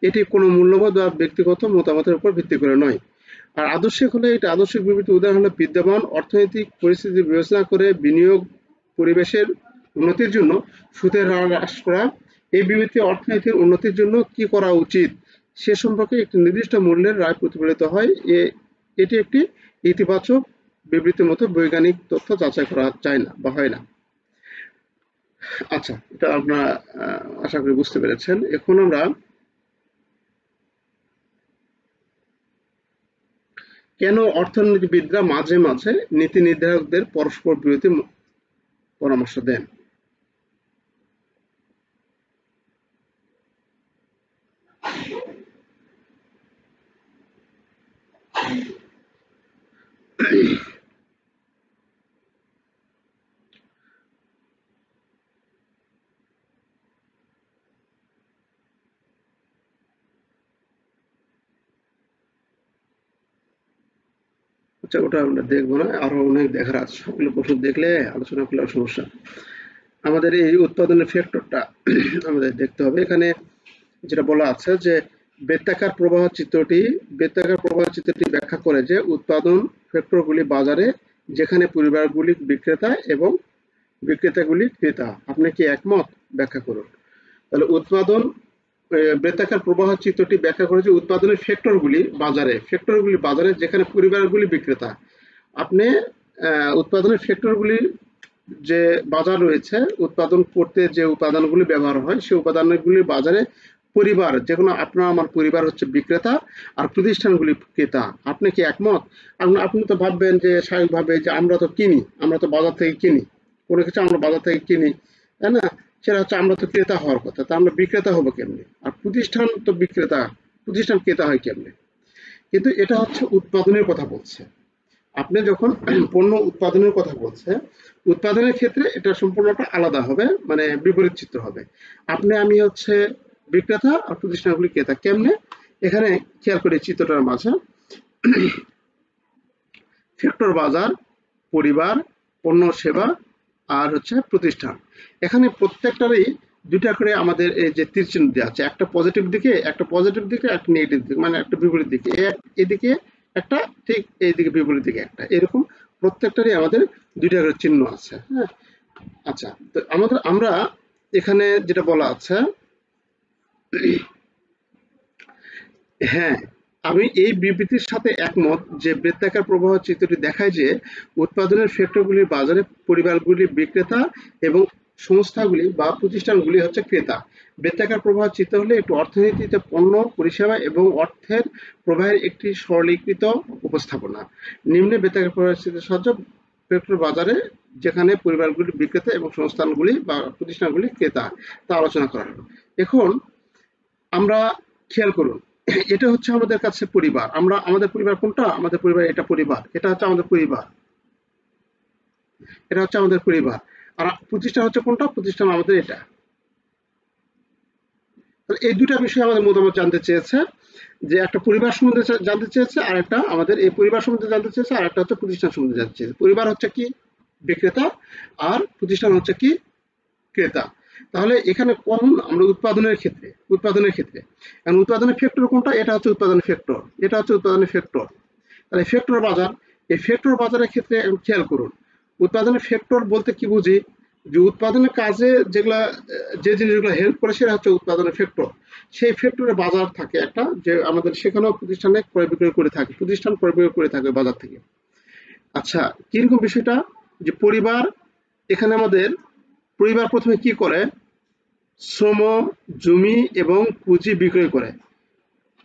B: এটি কোনো মূল্যবোধ বা ব্যক্তিগত মতামতের উপর ভিত্তি করে নয়। আর আদর্শিক হলে, এটা আদর্শিক বিবৃতির উদাহরণ হলো, বিদ্যমান অর্থনৈতিক পরিস্থিতি বিবেচনা করে বিনিয়োগ পরিবেশের উন্নতির জন্য সুদের হার হ্রাস করা। এই বিবৃতি অর্থনীতির উন্নতির জন্য কি করা উচিত সে সম্পর্কে একটি নির্দিষ্ট মূল্যের রায় প্রতিফলিত হয়। এটি একটি ইতিবাচক বিবৃতির মতো বৈজ্ঞানিক তথ্য যাচাই করা যায় না বা হয় না। আচ্ছা, এটা আপনারা আশা করি বুঝতে পেরেছেন। এখন আমরা কেন অর্থনীতিবিদরা মাঝে মাঝে নীতি নির্ধারকদের পরস্পর বিরোধী পরামর্শ দেন। আচ্ছা, ওটা আমরা দেখবো না, আরো অনেক দেখার আছে, সবগুলো প্রশ্ন দেখলে আলোচনা করলে সমস্যা। আমাদের এই উৎপাদনের ফ্যাক্টরটা আমাদের দেখতে হবে। এখানে যেটা বলা আছে যে বৃত্তাকার প্রবাহ চিত্রটি ব্যাখ্যা করে যে উৎপাদন ফ্যাক্টরগুলি বাজারে, যেখানে পরিবারগুলি বিক্রেতা এবং বিক্রেতাগুলি ক্রেতা। আপনি কি একমত? ব্যাখ্যা করুন। তাহলে বৃত্তাকার প্রবাহ চিত্রটি ব্যাখ্যা করে যে উৎপাদনের ফ্যাক্টরগুলি বাজারে, যেখানে পরিবারগুলি বিক্রেতা। আপনি উৎপাদনের ফ্যাক্টরগুলি যে বাজার রয়েছে, উৎপাদন করতে যে উপাদানগুলি ব্যবহার হয় সেই উপাদানগুলি বাজারে পরিবার, যেকোনো আপনার আমার পরিবার হচ্ছে বিক্রেতা আর প্রতিষ্ঠানগুলি ক্রেতা। আপনি কি একমত? আপনি তো ভাববেন যে স্বাভাবিকভাবে যে আমরা তো বাজার থেকে কিনি, কোনো কিছু আমরা বাজার থেকে কিনি, তাই না? সেটা হচ্ছে আমরা তো ক্রেতা হওয়ার কথা, তা আমরা বিক্রেতা হবো কেমনে? আর প্রতিষ্ঠান ক্রেতা হয় কেমনে? কিন্তু এটা হচ্ছে উৎপাদনের কথা বলছে। আপনি যখন পণ্য উৎপাদনের কথা বলছে, উৎপাদনের ক্ষেত্রে এটা সম্পূর্ণটা আলাদা হবে, মানে বিপরীত চিত্র হবে। আমি হচ্ছে বিক্রেতা আর প্রতিষ্ঠানগুলি ক্রেতা। কেমনে? এখানে খেয়াল করে চিত্রটার মাঝে ফ্যাক্টর বাজার, পরিবার, পণ্য সেবা আর হচ্ছে প্রতিষ্ঠান। এখানে প্রত্যেকটারই দুইটা করে আমাদের এই যে তীর চিহ্ন দেওয়া আছে, একটা পজিটিভ দিকে একটা নেগেটিভ দিকে, মানে একটা বিপরীত দিকে, এদিকে একটা, ঠিক এইদিকে বিপরীত দিকে একটা, এরকম প্রত্যেকটারই আমাদের দুইটা করে চিহ্ন আছে। হ্যাঁ, আচ্ছা, তো আমরা এখানে যেটা বলা আছে, হ্যাঁ, আমি এই বিবৃতির সাথে একমত যে বৃত্তাকার প্রবাহ চিত্রটি দেখায় যে উৎপাদনের ফ্যাক্টরগুলির বাজারে পরিবারগুলি বিক্রেতা এবং সংস্থাগুলি বা প্রতিষ্ঠানগুলি হচ্ছে ক্রেতা। বৃত্তাকার প্রবাহ চিত্র হলে একটি অর্থনীতিতে পণ্য, পরিষেবা এবং অর্থের প্রবাহের একটি সরলীকৃত উপস্থাপনা। নিম্নে বৃত্তাকার প্রবাহ চিত্রের সাহায্যে ফ্যাক্টর বাজারে, যেখানে পরিবারগুলি বিক্রেতা এবং সংস্থানগুলি বা প্রতিষ্ঠানগুলি ক্রেতা, তা আলোচনা করা হলো। এখন আমরা খেয়াল করুন, এটা হচ্ছে আমাদের কাছে পরিবার। আমাদের পরিবার কোনটা? আমাদের পরিবার এটা পরিবার। এটা হচ্ছে আমাদের পরিবার। এটা হচ্ছে আমাদের পরিবার। আর প্রতিষ্ঠান হচ্ছে কোনটা? প্রতিষ্ঠান আমাদের এটা। তাহলে এই দুটা বিষয়ে আমাদের মতামত জানতে চেয়েছে, যে একটা পরিবার সম্বন্ধে জানতে চেয়েছে, আর একটা আমাদের এই পরিবার সম্বন্ধে জানতে চেয়েছে, আর একটা হচ্ছে প্রতিষ্ঠান সম্বন্ধে জানতে চেয়েছে। পরিবার হচ্ছে কি? বিক্রেতা। আর প্রতিষ্ঠান হচ্ছে কি? ক্রেতা। তাহলে এখানে কমন আমরা উৎপাদনের ক্ষেত্রে কারণ উৎপাদনের ফ্যাক্টর কোনটা? এটা হচ্ছে উৎপাদনের ফ্যাক্টর। এটা হচ্ছে উৎপাদনের ফ্যাক্টর। তাহলে ফ্যাক্টর বাজার, এই ফ্যাক্টর বাজারের ক্ষেত্রে খেয়াল করুন, উৎপাদনের ফ্যাক্টর বলতে কি বুঝি? যে উৎপাদনের কাজে যে জিনিসগুলো হেল্প করে সেটা হচ্ছে উৎপাদনের ফ্যাক্টর। সেই ফ্যাক্টরের বাজার থাকে একটা, যে আমাদের সেখানেও প্রতিষ্ঠানে ক্রয় বিক্রয় করে থাকে, প্রতিষ্ঠান ক্রয় বিক্রয় করে থাকে বাজার থেকে। আচ্ছা, কিরকম বিষয়টা? যে পরিবার, এখানে আমাদের পরিবার প্রথমে কি করে? শ্রম, জমি এবং পুঁজি বিক্রয় করে।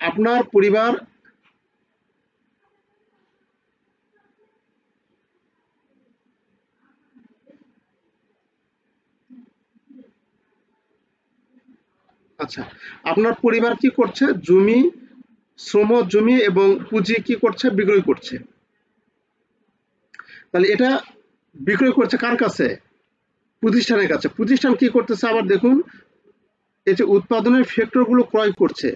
B: আপনার পরিবার আচ্ছা, আপনার পরিবার কি করছে? শ্রম, জমি এবং পুঁজি কি করছে? বিক্রয় করছে। তাহলে এটা বিক্রয় করছে কার কাছে? প্রতিষ্ঠানের কাছে। প্রতিষ্ঠান কি করতেছে আবার দেখুন, এই যে উৎপাদনের ফ্যাক্টর গুলো ক্রয় করছে।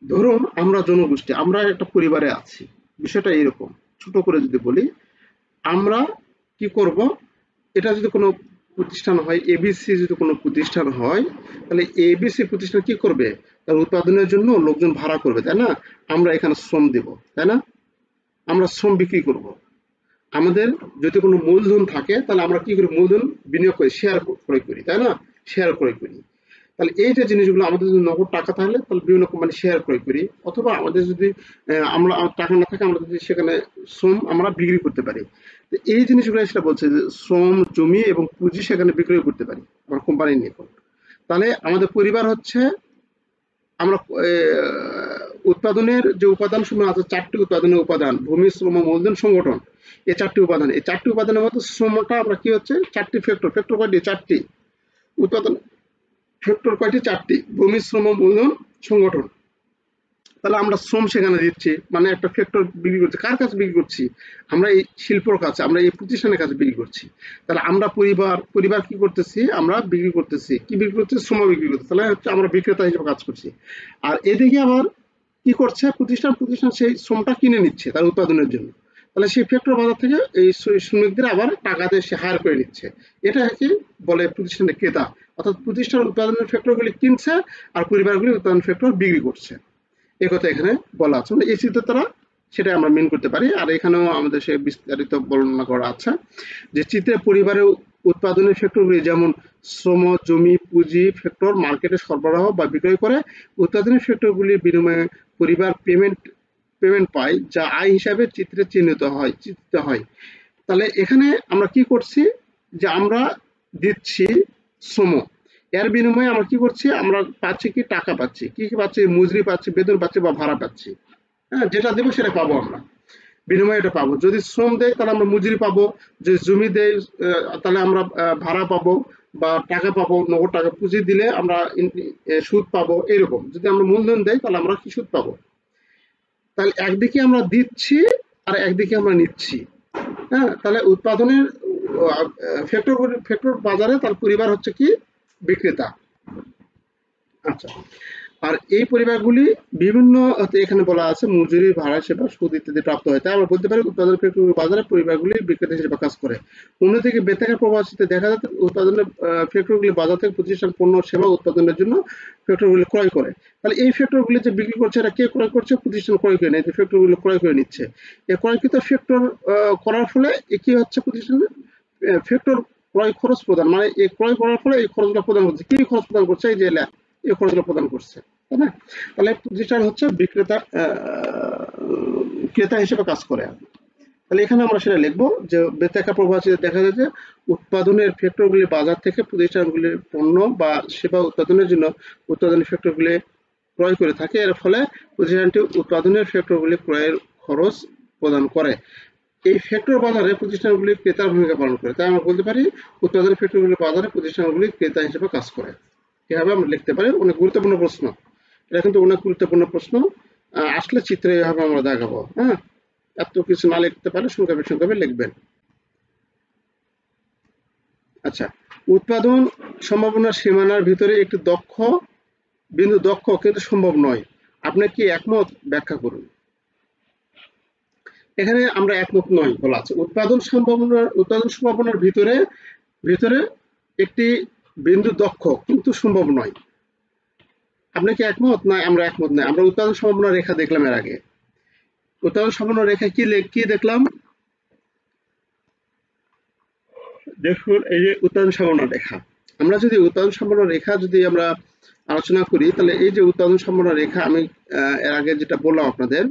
B: ধরুন আমরা জনগোষ্ঠী, আমরা একটা পরিবারে আছি, বিষয়টা এরকম। ছোট করে যদি বলি, আমরা কি করব? এটা যদি কোনো প্রতিষ্ঠান হয়, এবিসি যদি কোনো প্রতিষ্ঠান হয়, তাহলে এবিসি প্রতিষ্ঠান কি করবে? তার উৎপাদনের জন্য লোকজন ভাড়া করবে, তাই না? আমরা এখানে শ্রম দেব, তাই না? আমরা শ্রম বিক্রি করব। আমাদের যদি কোনো মূলধন থাকে, তাহলে আমরা কি করি? মূলধন বিনিয়োগ করি, শেয়ার ক্রয় করি, তাই না? শেয়ার ক্রয় করি। তাহলে এই যে জিনিসগুলো, আমাদের যদি নগদ টাকা থাকলে তাহলে বিভিন্ন কোম্পানি শেয়ার ক্রয় করি, অথবা আমাদের যদি আমরা টাকা না থাকে, আমরা যদি সেখানে শ্রম আমরা বিক্রি করতে পারি। তো এই জিনিসগুলো সেটা বলছে যে শ্রম, জমি এবং পুঁজি সেখানে বিক্রয় করতে পারি আমরা কোম্পানি নিয়ে। তাহলে আমাদের পরিবার হচ্ছে, আমরা উৎপাদনের যে উপাদান সমূহ আছে, 4টি উৎপাদনের উপাদান: ভূমি, শ্রম, মূলধন, সংগঠন। এই 4টি উপাদান, এই 4টি উপাদানের মধ্যে শ্রমটা আমরা কি হচ্ছে? 4টি ফ্যাক্টর। ফ্যাক্টর কয়টি? 4টি। উৎপাদন ফ্যাক্টর কয়টি? 4টি: ভূমি, শ্রম, মূলধন, সংগঠন। তাহলে আমরা শ্রম সেখানে দিচ্ছি, মানে একটা ফ্যাক্টর বিক্রি করছি। কার কাছে বিক্রি করছি? আমরা এই শিল্পর কাছে, আমরা এই প্রতিষ্ঠানের কাছে বিক্রি করছি। তাহলে আমরা পরিবার কি করতেছি? আমরা বিক্রি করতেছি। কি বিক্রি করছি? শ্রম বিক্রি করতেছি। তাহলে হচ্ছে আমরা বিক্রেতা হিসেবে কাজ করছি। আর এদিকে আবার কি করছে প্রতিষ্ঠান? সেই শ্রমটা কিনে নিচ্ছে তার উৎপাদনের জন্য। তাহলে সেই ফ্যাক্টর বাজার থেকে এই শ্রমিকদের আবার টাকা দিয়ে সে হায়ার করে নিচ্ছে। এটাকে বলে প্রতিষ্ঠানের ক্রেতা। অর্থাৎ প্রতিষ্ঠান উৎপাদনের ফ্যাক্টরগুলি কিনছে, আর পরিবারগুলি উৎপাদন ফ্যাক্টর বিক্রি করছে। এই কথা এখানে বলা আছে। মানে এই চিত্র দ্বারা সেটা আমরা মেন করতে পারি। আর এখানেও আমাদের সে বিস্তারিত বর্ণনা করা আছে, যে চিত্রে পরিবারের উৎপাদনের ফ্যাক্টরগুলি যেমন শ্রম, জমি, পুঁজি ফ্যাক্টর মার্কেটে সরবরাহ বা বিক্রয় করে। উৎপাদনের ফ্যাক্টরগুলির বিনিময়ে পরিবার পেমেন্ট পায়, যা আয় হিসাবে চিত্রে চিহ্নিত হয়। তাহলে এখানে আমরা কি করছি? যে আমরা দিচ্ছি শ্রম, এর বিনিময়ে আমরা কি করছি? আমরা পাচ্ছি কি? টাকা পাচ্ছি। কি পাচ্ছি? মজুরি পাচ্ছি, বেতন পাচ্ছি বা ভাড়া পাচ্ছি। হ্যাঁ, যেটা দেবো সেটা পাবো আমরা, বিনিময়ে এটা পাবো। যদি শ্রম দেয় তাহলে আমরা মজুরি পাবো, যদি জমি দেয় তাহলে আমরা ভাড়া পাবো বা টাকা পাবো, নগদ টাকা। পুঁজি দিলে আমরা সুদ পাবো। এরকম যদি আমরা মূলধন দেয় তাহলে আমরা কি সুদ পাবো? তাহলে একদিকে আমরা দিচ্ছি, আর একদিকে আমরা নিচ্ছি। হ্যাঁ, তাহলে উৎপাদনের ফ্যাক্টর বাজারে তার পরিবার হচ্ছে কি? বিক্রেতা। আচ্ছা, আর এই পরিবারগুলি বিভিন্ন এখানে বলা আছে মজুরি, ভাড়া, সেবা, সুদ ইত্যাদি প্রাপ্ত হয়। তাই আমরা বলতে পারি উৎপাদন ফ্যাক্টরি বাজারে পরিবারগুলি বিক্রেতা হিসেবে কাজ করে। অন্যদিকে বেতাকার প্রবাসীতে দেখা যাচ্ছে উৎপাদনের ফ্যাক্টরিগুলি বাজার থেকে প্রতিষ্ঠান পণ্য সেবা উৎপাদনের জন্য ফ্যাক্টরিগুলি ক্রয় করে। তাহলে এই ফ্যাক্টরিগুলি যে বিক্রি করছে, এটা কে ক্রয় করছে? প্রতিষ্ঠান ক্রয় করে নেয়, ফ্যাক্টরিগুলো ক্রয় করে নিচ্ছে। এই ক্রয়কৃত ফ্যাক্টর করার ফলে কি হচ্ছে? প্রতিষ্ঠানের ফ্যাক্টর ক্রয় খরচ প্রদান, মানে এই ক্রয় করার ফলে এই খরচটা প্রদান করছে। কি খরচ প্রদান করছে? এই যে এই খরচগুলো প্রদান করছে, তাই না? তাহলে প্রতিষ্ঠান হচ্ছে ক্রেতা হিসেবে কাজ করে। তাহলে এখানে আমরা সেটা লিখবো যে বেতাকা প্রবাসীতে দেখা যায় যে উৎপাদনের ফ্যাক্টরগুলি বাজার থেকে প্রতিষ্ঠানগুলির পণ্য বা সেবা উৎপাদনের জন্য উৎপাদনের ফ্যাক্টরগুলি ক্রয় করে থাকে। এর ফলে প্রতিষ্ঠানটি উৎপাদনের ফ্যাক্টরগুলি ক্রয়ের খরচ প্রদান করে। এই ফ্যাক্টর বাজারে প্রতিষ্ঠানগুলি ক্রেতার ভূমিকা পালন করে। তাই আমরা বলতে পারি উৎপাদনের ফ্যাক্টরগুলি বাজারে প্রতিষ্ঠানগুলি ক্রেতা হিসেবে কাজ করে। এভাবে আমরা লিখতে পারি। অনেক গুরুত্বপূর্ণ প্রশ্ন, এটা কিন্তু অনেক গুরুত্বপূর্ণ প্রশ্ন। আসলে চিত্রে এভাবে আমরা দেখাবো। হ্যাঁ, এত কিছু না লিখতে পারে সংক্ষেপে সংক্ষেপে লিখবেন। আচ্ছা, উৎপাদন সম্ভাবনার সীমানার ভিতরে একটি বিন্দু দক্ষ কিন্তু সম্ভব নয়। আপনি কি একমত? ব্যাখ্যা করুন। এখানে আমরা একমত নই বলা আছে। উৎপাদন সম্ভাবনার ভিতরে ভিতরে একটি বিন্দু দক্ষ কিন্তু সম্ভব নয়। আপনি কি একমত? না, আমরা একমত নই। আমরা উৎপাদন সম্ভাবনা রেখা দেখলাম এর আগে। উৎপাদন সম্ভাবনা রেখা কি দেখলাম? দেখুন, এই যে উৎপাদন সম্ভাবনা রেখা, আমরা যদি উৎপাদন সম্ভাবনা রেখা যদি আমরা আলোচনা করি, তাহলে এই যে উৎপাদন সম্ভাবনা রেখা আমি এর আগে যেটা বললাম আপনাদের,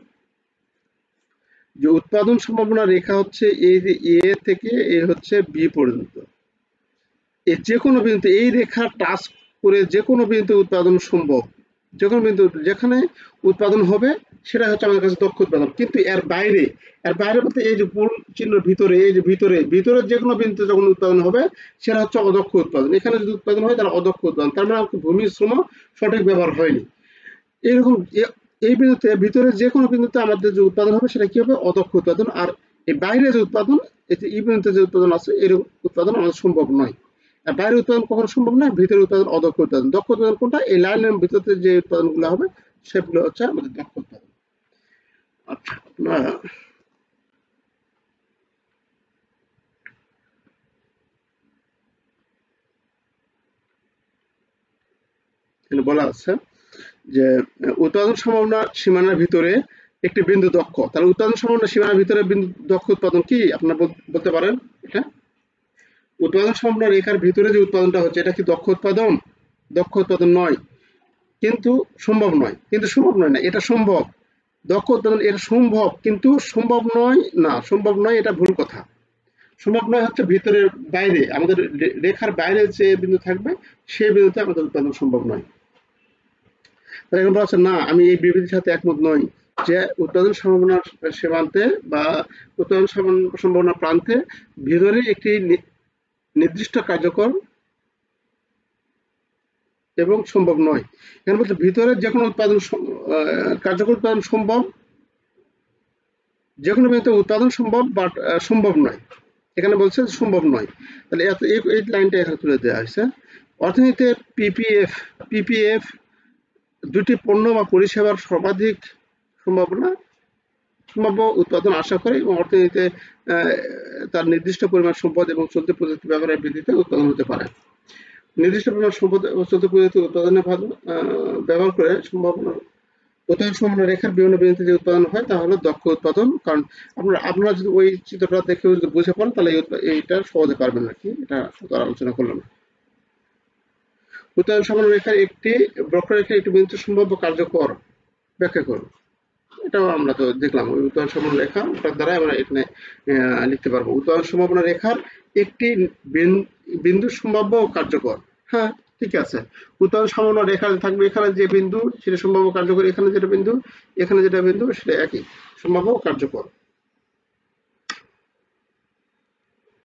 B: যে উৎপাদন সম্ভাবনা রেখা হচ্ছে এই যে এ থেকে এ হচ্ছে বি পর্যন্ত, যে কোনো বিন্দুতে এই রেখা টাচ করে যে কোনো বিন্দুতে উৎপাদন সম্ভব। যে কোনো বিন্দু যেখানে উৎপাদন হবে সেটা হচ্ছে আমাদের কাছে দক্ষ উৎপাদন। কিন্তু এর বাইরে বলতে এই যে পূর্ণ চিহ্ন ভিতরে, এই যে ভিতরে যে কোনো বিন্দুতে যখন উৎপাদন হবে সেটা হচ্ছে অদক্ষ উৎপাদন। এখানে যদি উৎপাদন হয় তাহলে অদক্ষ উৎপাদন, তার মানে ভূমি শ্রম সঠিক ব্যবহার হয়নি। এরকম এই বিন্দুতে ভিতরে যে কোনো বিন্দুতে আমাদের যে উৎপাদন হবে সেটা কি হবে? অদক্ষ উৎপাদন। আর এই বাইরে যে উৎপাদন, এই বিন্দুতে যে উৎপাদন আছে এর উৎপাদন আমাদের সম্ভব নয়। আর বাইরে উৎপাদন কখনো সম্ভব নয়, ভিতরে উৎপাদন অদক্ষ উৎপাদন। দক্ষ উৎপাদন কোনটা? এই লাইনের ভিতরে যে উৎপাদনগুলো হবে সেগুলো হচ্ছে আমাদের দক্ষ উৎপাদন। আচ্ছা, আপনারা এখানে বলা আছে যে উৎপাদন সম্ভাবনা সীমানার ভিতরে একটি বিন্দু দক্ষ। তাহলে উৎপাদন সম্ভাবনা সীমানার ভিতরে বিন্দু দক্ষ উৎপাদন কি আপনারা বলতে পারেন? এটা উৎপাদন সম্ভাবনা রেখার ভিতরে যে উৎপাদনটা হচ্ছে এটা কি দক্ষ উৎপাদন? দক্ষ উৎপাদন নয়, কিন্তু সম্ভব নয়। কিন্তু সম্ভব নয় না, এটা সম্ভব। দক্ষ উৎপাদন এটা সম্ভব, কিন্তু সম্ভব নয় না, সম্ভব নয় এটা ভুল কথা। সম্ভব নয় হচ্ছে ভিতরের বাইরে, আমাদের রেখার বাইরে যে বিন্দু থাকবে সেই বিন্দুতে আমাদের উৎপাদন সম্ভব নয়। তাহলে এখন বলা হচ্ছে না, আমি এই বিবৃতির সাথে একমত নই যে উৎপাদন সম্ভাবনার সীমান্তে বা উৎপাদন সম্ভাবনার প্রান্তে ভিতরে একটি নির্দিষ্ট কার্যকর এবং সম্ভব নয়। এখানে বলছে ভিতরে যে কোনো উৎপাদন কার্যকর উৎপাদন সম্ভব, যে কোনো বিন্দুতে উৎপাদন সম্ভব, বাট সম্ভব নয়। এখানে বলছে সম্ভব নয়। তাহলে এই লাইনটা এখানে তুলে দেওয়া হয়েছে। অর্থনীতিতে পিপিএফ দুটি পণ্য বা পরিষেবার সর্বাধিক সম্ভাব্য উৎপাদন আশা করে এবং অর্থনীতিতে তার নির্দিষ্ট পরিমাণ সম্পদ এবং চলতি প্রযুক্তি ব্যবহারের ভিত্তিতে উৎপাদন হতে পারে। নির্দিষ্ট পরিমাণ সম্পদ ও চলতি প্রযুক্তি উৎপাদনের ব্যবহার করে উৎপাদন সম্ভাবনা রেখার বিভিন্ন বিন্দুতে যে উৎপাদন হয় তা হলো দক্ষ উৎপাদন। কারণ আপনারা যদি ওই চিত্রটা দেখে যদি বুঝে পান তাহলে এইটা সহজে পারবেন আর কি, এটা আলোচনা করলাম। উৎপাদন সম্ভাবনা রেখার একটি বক্ররেখার একটি বিন্দু সম্ভাব্য কার্যকর ব্যাখ্যা করুন। এটাও আমরা তো দেখলাম, ওই উৎপাদন সম্ভাবনা রেখা ওটার দ্বারা আমরা এখানে লিখতে পারবো উৎপাদন সম্ভাবনা রেখার একটি বিন্দু সম্ভাব্য কার্যকর। হ্যাঁ, ঠিক আছে। উৎপাদন সম্ভাবনা রেখা থাকবে, এখানে যে বিন্দু সেটা সম্ভাব্য কার্যকর, এখানে যেটা বিন্দু সেটা একই সম্ভাব্য কার্যকর।